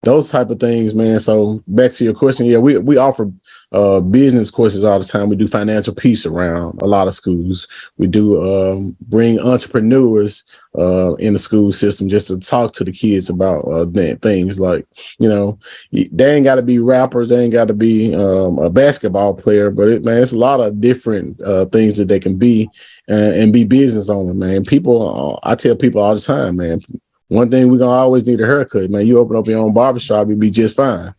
S3: those type of things, man. So back to your question, yeah, we offer business courses all the time. We do financial peace around a lot of schools. We do bring entrepreneurs in the school system just to talk to the kids about things like, they ain't got to be rappers, they ain't got to be a basketball player, but it's a lot of different things that they can be and be business owners, man. People, I tell people all the time, man. One thing we're gonna always need a haircut, man. You open up your own barbershop, you'll be just fine.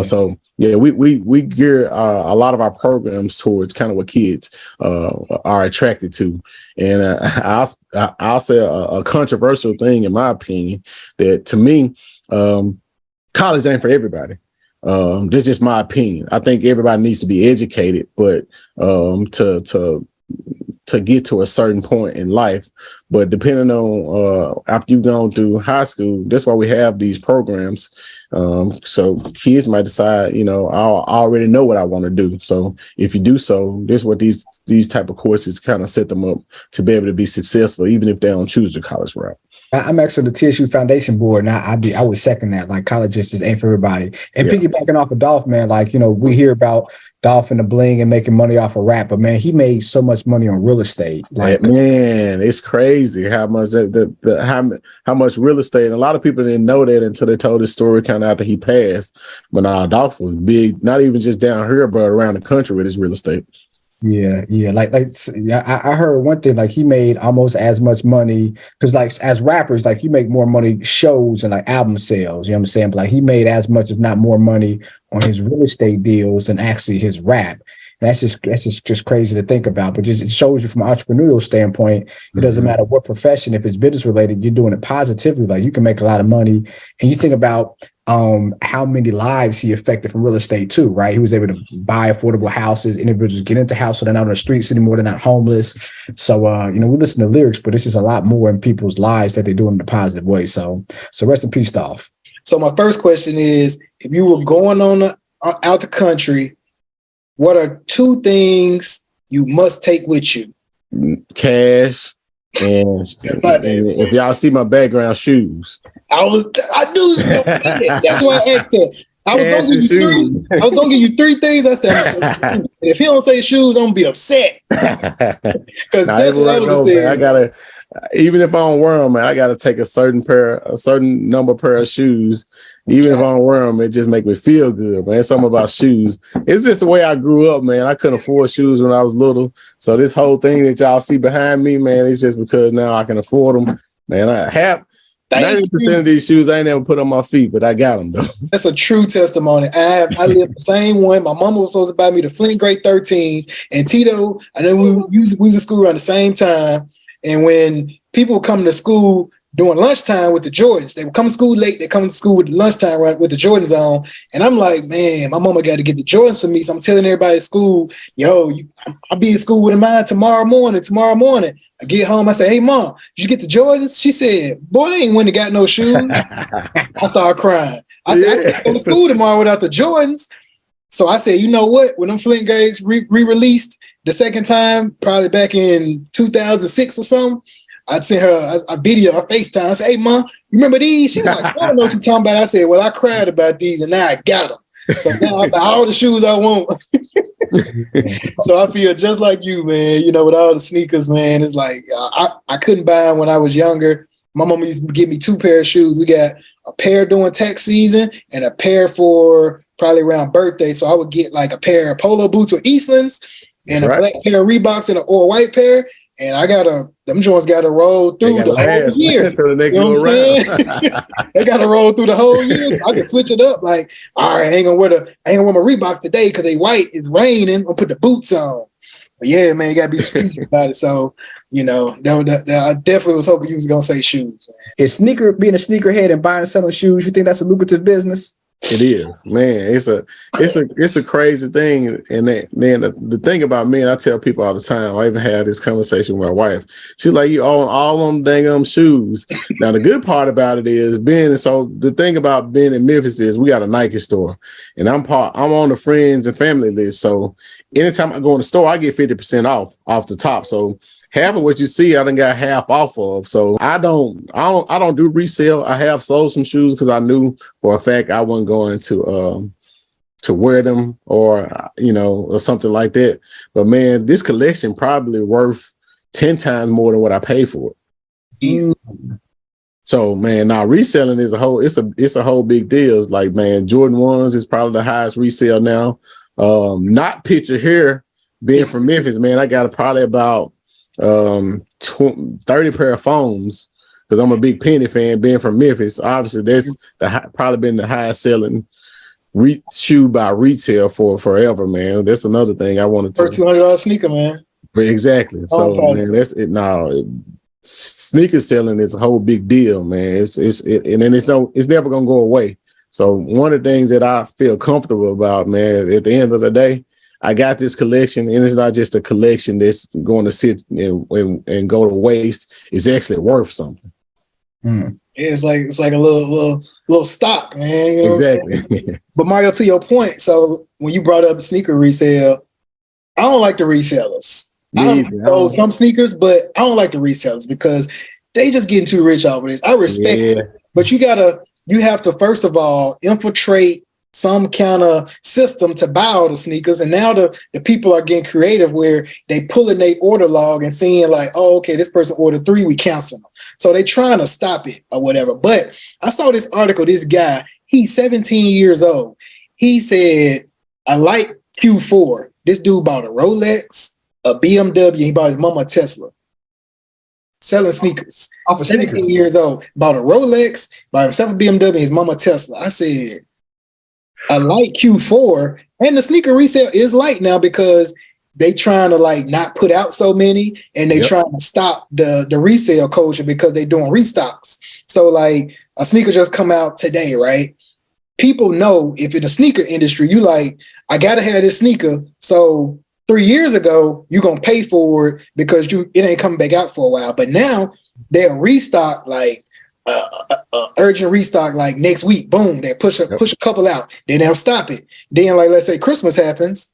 S3: So yeah, we gear a lot of our programs towards kind of what kids are attracted to. And I'll say a controversial thing, in my opinion, that to me, college ain't for everybody. This is just my opinion. I think everybody needs to be educated, but to get to a certain point in life. But depending on after you've gone through high school, that's why we have these programs. So kids might decide, I already know what I want to do. So if you do so, this is what these type of courses kind of set them up to be able to be successful, even if they don't choose the college route.
S1: I'm actually the TSU Foundation Board, and I would second that. Like, college just ain't for everybody. And piggybacking off of Dolph, man, we hear about Dolph and the bling and making money off of rap, but man, he made so much money on real estate. Like,
S3: man, it's crazy how much how much real estate. And a lot of people didn't know that until they told his story kind of after he passed. But Dolph was big, not even just down here, but around the country with his real estate.
S1: Yeah. I heard one thing, like he made almost as much money because, like, as rappers, like you make more money shows and like album sales. You know what I'm saying? But like he made as much, if not more, money on his real estate deals than actually his rap. And that's just crazy to think about. But just it shows you from an entrepreneurial standpoint, it doesn't matter what profession. If it's business related, you're doing it positively. Like you can make a lot of money. And you think about how many lives he affected from real estate too, right? He was able to buy affordable houses, individuals get into houses, so they're not on the streets anymore, they're not homeless. So we listen to lyrics, but it's just a lot more in people's lives that they do in a positive way. So rest in peace, Dolph.
S2: So my first question is, if you were going out the country, what are 2 things you must take with you?
S3: Cash. And if y'all see my background, shoes.
S2: I knew you was gonna say that. That's why I asked that. I was gonna give you 3 things. I said, if he don't say shoes, I'm gonna be upset. Because that's what I was saying.
S3: I gotta, even if I don't wear them, man, I gotta take a certain number pair of shoes. Even if I don't wear them, it just make me feel good, man. It's something about shoes. It's just the way I grew up, man. I couldn't afford shoes when I was little. So this whole thing that y'all see behind me, man, it's just because now I can afford them. Man, I have 90% of these shoes I ain't never put on my feet, but I got them though.
S2: That's a true testimony. I live the same one. My mama was supposed to buy me the Flint grade 13s, and Tito, I know we was in school around the same time. And when people come to school during lunchtime with the Jordans, they would come to school late. They come to school with lunchtime right with the Jordans on. And I'm like, man, my mama got to get the Jordans for me. So I'm telling everybody at school, I'll be in school with mine tomorrow morning. I get home, I say, hey, Mom, did you get the Jordans? She said, boy, I ain't went and got no shoes. I started crying. I said, I can't go to school tomorrow without the Jordans. So I said, you know what? When them Flint grades re-released the second time, probably back in 2006 or something, I'd send her a video, a FaceTime. I said, hey, Mom, you remember these? She was like, I don't know what you're talking about. I said, well, I cried about these and now I got them. So now I got all the shoes I want. So I feel just like you, man. You know, with all the sneakers, man, it's like I couldn't buy them when I was younger. My mom used to give me 2 pair of shoes. We got a pair during tax season and a pair for probably around birthday. So I would get like a pair of polo boots with Eastlands and a black pair of Reeboks and an all white pair. And them joints got to roll through the whole year.
S3: The next
S2: you know what I'm saying? They got to roll through the whole year. So I can switch it up. Like, all right, I ain't gonna wear my Reeboks today because they white. It's raining. I'll put the boots on. But yeah, man, you gotta be strategic about it. So, you know, I definitely was hoping you was gonna say shoes. Man.
S1: Is being a sneakerhead and buying and selling shoes, you think that's a lucrative business?
S3: It is, man. It's a crazy thing. And then the thing about me, and I tell people all the time, I even had this conversation with my wife. She's like, you own all them dang shoes. Now, the good part about it is the thing about being in Memphis is we got a Nike store, and I'm on the friends and family list. So anytime I go in the store, I get 50% off the top. So half of what you see, I done got half off of. So I don't do resale. I have sold some shoes because I knew for a fact I wasn't going to wear them or something like that. But man, this collection probably worth 10 times more than what I paid for it.
S2: Easy.
S3: So man, now reselling is it's a whole big deal. It's like, man, Jordan 1s is probably the highest resale now. Not picture here being from Memphis, man. I got probably about 30 pair of foams because I'm a big Penny fan. Being from Memphis, obviously that's probably been the highest selling shoe by retail for forever, man. That's another thing I wanted to.
S2: $200 sneaker, man.
S3: Exactly. So man, that's it. Now sneaker selling is a whole big deal, man. It's never gonna go away. So one of the things that I feel comfortable about, man, at the end of the day, I got this collection, and it's not just a collection that's going to sit and go to waste. It's actually worth something.
S2: Yeah, it's like a little stock, man. You know
S3: exactly.
S2: But Mario, to your point, so when you brought up sneaker resale, I don't like the resellers. I sold some sneakers, but I don't like the resellers because they just getting too rich off of this. I respect it, but you have to first of all infiltrate some kind of system to buy all the sneakers. And now the people are getting creative where they pulling their order log and seeing like, oh, okay, this person ordered 3, we cancel them. So they trying to stop it or whatever. But I saw this article, this guy, he's 17 years old. He said, I like Q4. This dude bought a Rolex, a BMW, he bought his mama a Tesla. Selling sneakers. 17 years old. Bought a Rolex, bought himself a BMW, his mama a Tesla. I said, I like Q4, and the sneaker resale is light now because they trying to like not put out so many, and they trying to stop the resale culture because they doing restocks. So like a sneaker just come out today, right? People know if in the sneaker industry, you like, I gotta have this sneaker. So 3 years ago, you're gonna pay for it because it ain't coming back out for a while. But now they'll restock like urgent restock like next week. Boom, they push a couple out, then they'll stop it. Then like let's say Christmas happens,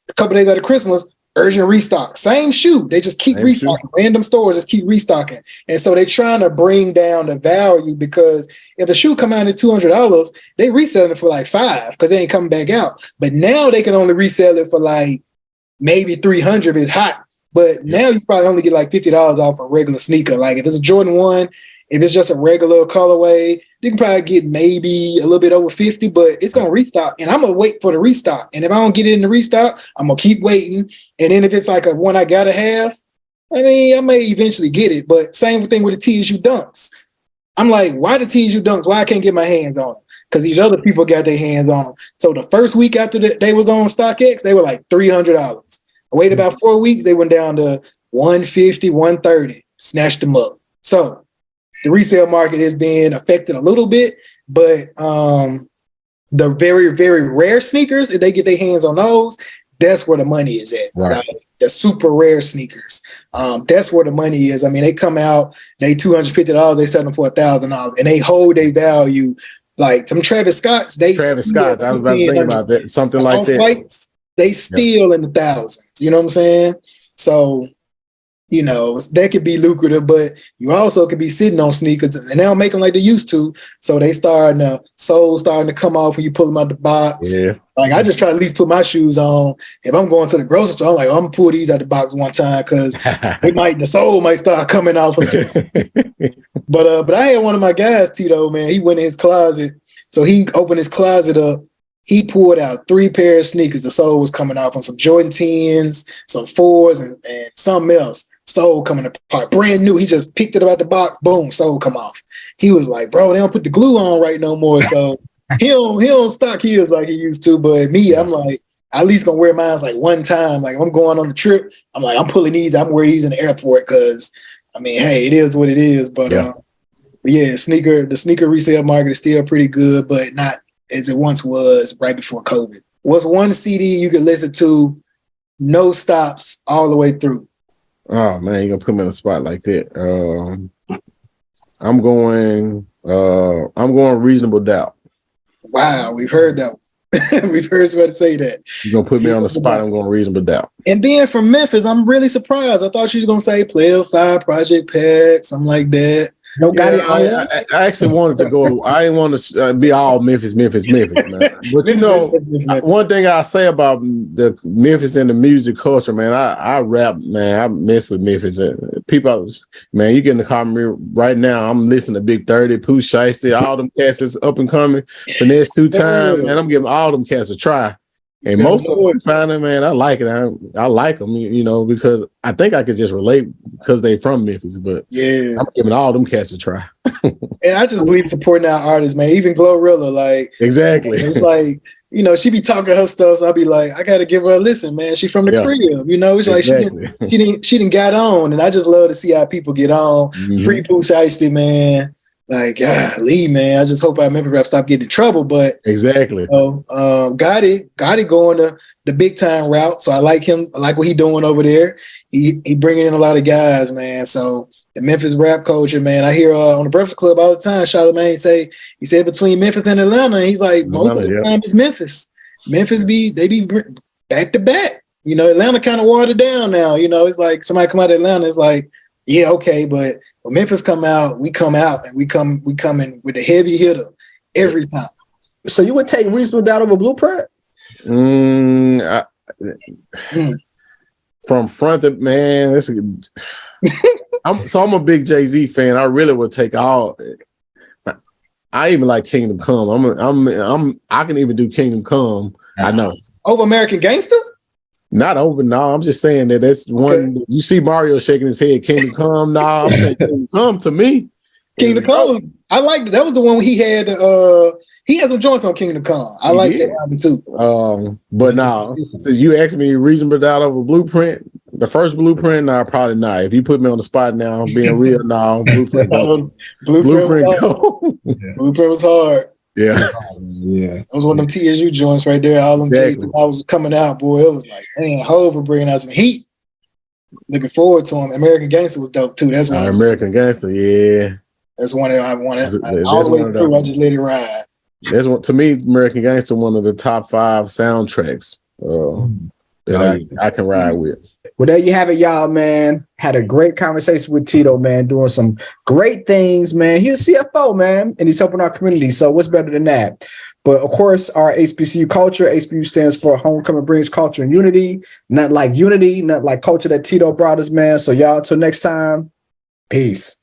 S2: a couple days after Christmas, urgent restock, same shoe, they just keep restocking. Random stores just keep restocking, and so they're trying to bring down the value because if a shoe come out as $200, they reselling it for like $5 because they ain't coming back out. But now they can only resell it for like maybe $300 if it's hot. But now you probably only get like $50 off a regular sneaker. Like if it's a Jordan 1, if it's just a regular colorway, you can probably get maybe a little bit over 50, but it's going to restock. And I'm going to wait for the restock. And if I don't get it in the restock, I'm going to keep waiting. And then if it's like a one I got to have, I mean, I may eventually get it. But same thing with the TSU Dunks. I'm like, why the TSU Dunks? Why I can't get my hands on them? Because these other people got their hands on them. So the first week after they was on StockX, they were like $300. I waited about 4 weeks. They went down to $150, $130, snatched them up. So the resale market is being affected a little bit, but the very, very rare sneakers, if they get their hands on those, that's where the money is at. Right? The super rare sneakers. That's where the money is. I mean, they come out, they $250, they sell them for $1,000, and they hold their value. Like some Travis Scotts, I was about to think about that, something like that. Fights, they steal in the thousands. You know what I'm saying? So you know, that could be lucrative, but you also could be sitting on sneakers and they don't make them like they used to. So they starting to come off when you pull them out the box.
S3: Yeah.
S2: Like I just try to at least put my shoes on. If I'm going to the grocery store, I'm like, I'm gonna pull these out the box one time because the sole might start coming off. But I had one of my guys, Tito, man, he went in his closet. So he opened his closet up. He pulled out 3 pair of sneakers. The sole was coming off on some Jordan 10s, some 4s, and something else. Sole coming apart, brand new. He just picked it up out the box, boom, sole come off. He was like, bro, they don't put the glue on right no more. So he don't stock his like he used to. But me, I'm like, I at least gonna wear mine like one time. Like if I'm going on a trip, I'm like, I'm pulling these, I'm wearing these in the airport because I mean, hey, it is what it is. But the sneaker resale market is still pretty good, but not as it once was right before COVID. What's one CD you could listen to, no stops all the way through?
S3: Oh man, you're gonna put me on a spot like that. I'm going Reasonable Doubt.
S2: Wow, we've heard that one. We've heard somebody say that.
S3: You're gonna put me on the spot, I'm going Reasonable Doubt.
S2: And being from Memphis, I'm really surprised. I thought you were gonna say Player 5, Project Pat, something like that.
S1: No, got it.
S3: I actually wanted to go. I didn't want to be all Memphis, man. But you know, one thing I say about the Memphis and the music culture, man, I rap, man. I mess with Memphis. People, man, you get in the car right now. I'm listening to Big 30, Pooh Shiesty, all them cats that's up and coming. Finesse 2 Time, man. I'm giving all them cats a try. And most of them finding, man, I like it. I like them, you know, because I think I could just relate because they from Memphis. But yeah, I'm giving all them cats a try.
S2: And I just believe supporting our artists, man. Even Glorilla, like
S3: exactly.
S2: It's like, you know, she be talking her stuff. So I'll be like, I got to give her a listen, man. She from the crib, you know. It's like she didn't got on, and I just love to see how people get on. Mm-hmm. Free Pooh Shiesty, man. Like, Lee, man, I just hope I remember rap stop getting in trouble. But
S3: exactly.
S2: You know, Gotti going the big time route. So I like him. I like what he doing over there. He bringing in a lot of guys, man. So the Memphis rap culture, man. I hear on the Breakfast Club all the time, Charlamagne he said between Memphis and Atlanta, and he's like, most of the time it's Memphis. Memphis they be back to back. You know, Atlanta kind of watered down now. You know, it's like somebody come out of Atlanta, it's like, yeah, okay, but when Memphis come out, we come out and we come in with a heavy hitter every time.
S1: So you would take Reasonable Doubt over Blueprint?
S3: From front to man, that's I'm a big Jay-Z fan. I really would take all. I even like Kingdom Come. I can even do Kingdom Come. I know
S2: over American Gangster.
S3: Not over. No, I'm just saying that's one. Okay. You see Mario shaking his head. Kingdom Come. I'm saying Kingdom Come to me.
S2: Kingdom Come. I liked it. That was the one he had. He had some joints on Kingdom Come. I like that album too.
S3: But now, so you asked me Reasonable Doubt over Blueprint. The first Blueprint, probably not. If you put me on the spot now, being real, Blueprint go.
S2: Blueprint go. Blueprint was hard.
S3: Yeah.
S2: That was one of them TSU joints right there. All them J's I was coming out, boy. It was like, man, Hov for bringing out some heat. Looking forward to him. American Gangster was dope too. That's one.
S3: American Gangster, yeah.
S2: That's one that I wanted. All the way through, I just let it ride.
S3: That's one to me. American Gangster, one of the top 5 soundtracks that I can ride with.
S1: Well, there you have it, y'all, man. Had a great conversation with Tito, man, doing some great things, man. He's a CFO, man, and he's helping our community. So what's better than that? But of course, our HBCU culture, HBCU stands for Homecoming Brings Culture and Unity. Not like unity, not like culture that Tito brought us, man. So y'all, till next time, peace.